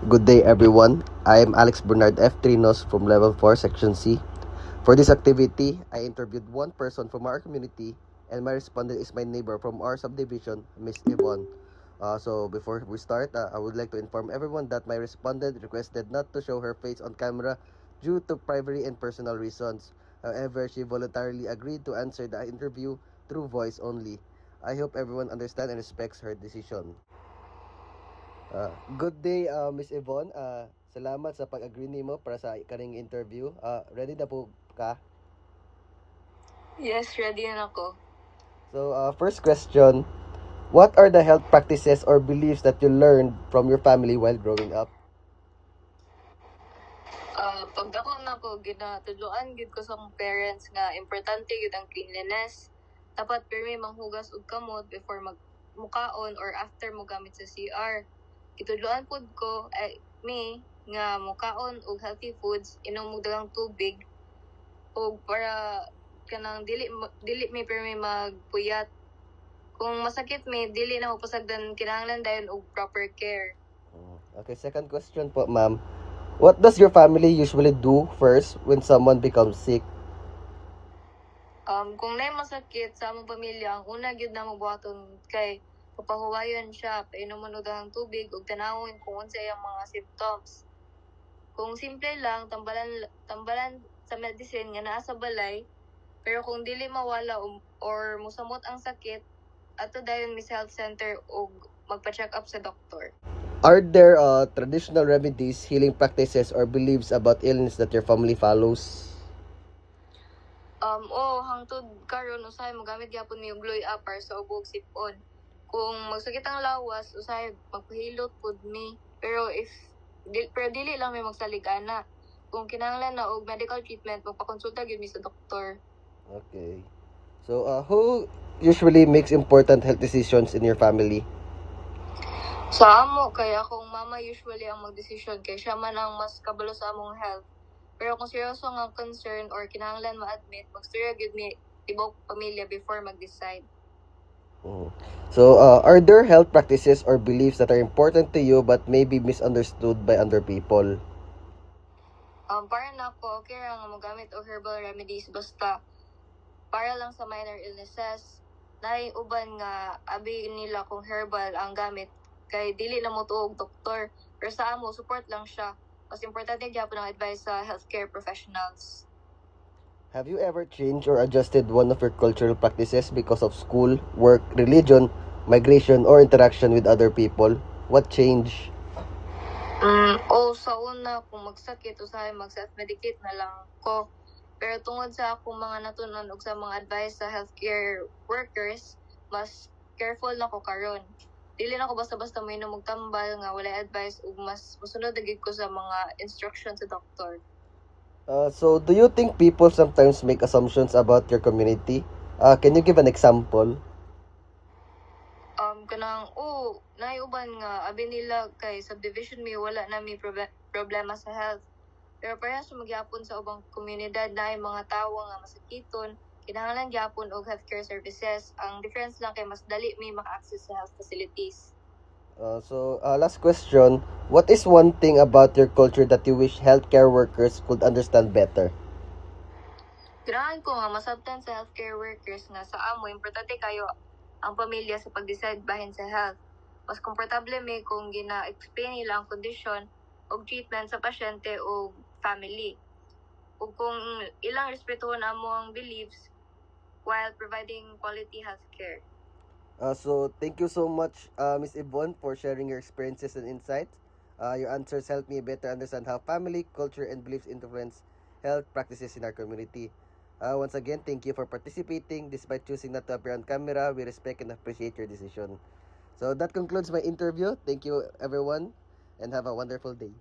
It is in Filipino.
Good day everyone. I am Alex Bernard F. Trinos from Level 4 Section C. For this activity, I interviewed one person from our community and my respondent is my neighbor from our subdivision, Miss Yvonne. So before we start, I would like to inform everyone that my respondent requested not to show her face on camera due to privacy and personal reasons. However, she voluntarily agreed to answer the interview through voice only. I hope everyone understands and respects her decision. Good day, Miss Yvonne. Salamat sa pag-agree nimo para sa kaning interview. Ready na po ka? Yes, ready na ako. So, first question, what are the health practices or beliefs that you learned from your family while growing up? Pag ako na ko, ginatudloan gid ko sa akong parents nga importante gid ang cleanliness. Dapat pirmi manghugas og kamot before mukaon or after mo gamit sa CR. Gitudloan pud ko me nga mukaon og healthy foods, inom mo daghang tubig og para kanang dili mi pirmi magpuyat. Kung masakit mi, dili na mapasagdan, kinahanglan dayon og proper care. Okay, second question po, ma'am. What does your family usually do first when someone becomes sick? Kung na masakit sa among pamilya, ang una gyud na mabuhaton kay papahuwayon siya, painuman og dahang tubig ug tanawon kung unsa ang mga symptoms. Kung simple lang, tambalan sa medicine nga naa sa balay, pero kung dili mawala or musamot ang sakit, ato dayon mi sa health center ug magpa-check up sa doktor. Are there traditional remedies, healing practices, or beliefs about illness that your family follows? Hangtod karon usahay magamit gyapon mi og Gloy Up para sa ubog sipon. Kung magsakit ang lawas, usahay magpahilot pud mi. Pero dili lang may magsaligana. Kung kinahanglan na og medical treatment, magpakonsulta gyud mi sa doktor. Okay. So, who usually makes important health decisions in your family? Sa amo, kaya akong mama usually ang magdesisyon kay siya man ang mas kabalo sa among health. Pero kung seryoso nga concern or kinahanglan ma-admit, magstorya gyud mi tibok pamilya before mag-decide. So, are there health practices or beliefs that are important to you but may be misunderstood by other people? Para na ako, okay ra nga mogamit og herbal remedies basta para lang sa minor illnesses. Naay uban nga abi nila kung herbal ang gamit kay dili na mo tuog doktor. Pero sa amo, support lang siya. Mas importante gyapon ang advice sa healthcare professionals. Have you ever changed or adjusted one of your cultural practices because of school, work, religion, migration, or interaction with other people? What changed? Sa una, kung magsakit, usahay mag-self-medicate na lang ko. Pero tungod sa akong mga natunan og sa mga advice sa healthcare workers, mas careful na ko karon. Dili na ko basta-basta mainom og tambal nga walay advice ug mas musunod gid ko sa mga instructions sa doktor. So, do you think people sometimes make assumptions about your community? Can you give an example? Naiuban nga abi nila kay subdivision mi wala na mi problema sa health. Pero parehas magyapon sa ubang komunidad na ay mga tawo nga masakiton, kinahanglan gyapon og healthcare services. Ang difference lang kay mas dali mi maka-access sa health facilities. Last question. What is one thing about your culture that you wish healthcare workers could understand better? Ganahan ko nga masabtan sa healthcare workers nga sa amo, importante kayo ang pamilya sa pag-decide bahin sa health. Mas komportable mi kung gina-explain nila ang kondisyon o treatment sa pasyente o family. O kung ilang respetuhon amo ang beliefs while providing quality healthcare. So, thank you so much, Miss Yvonne, for sharing your experiences and insights. Your answers helped me better understand how family, culture, and beliefs influence health practices in our community. Once again, thank you for participating. Despite choosing not to appear on camera, we respect and appreciate your decision. So, that concludes my interview. Thank you, everyone, and have a wonderful day.